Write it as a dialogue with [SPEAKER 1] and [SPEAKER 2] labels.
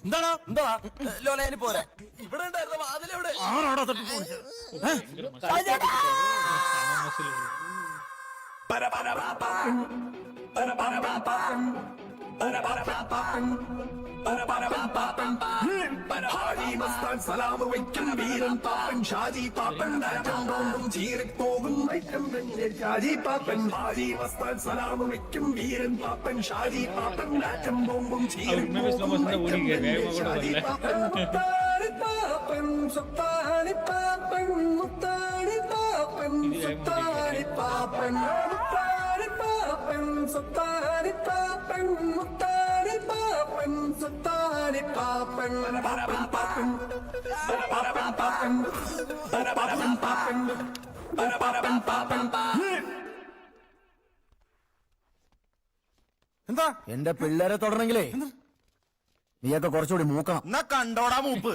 [SPEAKER 1] എന്താടാ എന്താ ലോലയിന് പോരാ ഇവിടെ ഉണ്ടായിരുന്ന അതിലെവിടെ ആണോടാ തട്ടി
[SPEAKER 2] സലാമ് വയ്ക്കും വീരൻ പാപ്പൻ ഷാജി പാപ്പൻ ചീറിപ്പോകും ഷാജി പാപ്പൻ ഹാജി മസ്താൻ സലാമ് വയ്ക്കും വീരൻ പാപ്പൻ ഷാജി പാപ്പൻ നാറ്റം ബോംബും ചീറിപ്പോകും ഷാജി പാപ്പൻ പാപ്പൻ സുത്താനി പാപ്പൻ മുത്താനി പാപ്പൻ സുത്താനി പാപ്പൻ മുത്താനി പാപ്പൻ സുത്താനി പാപ്പൻ മുത്താനി പാപ്പൻ സുത്താനി പാപ്പൻ പാപ്പൻ പാപ്പൻ പാപ്പൻ പാപ്പൻ പാപ്പൻ പാപ്പൻ പാപ്പൻ പാപ്പൻ.
[SPEAKER 1] എന്താ
[SPEAKER 3] എന്റെ പിള്ളേരെ തുടരണെങ്കിലേ നീയൊക്കെ കുറച്ചുകൂടി മൂക്കണം.
[SPEAKER 1] എന്നാ കണ്ടോടാ മൂപ്പ്.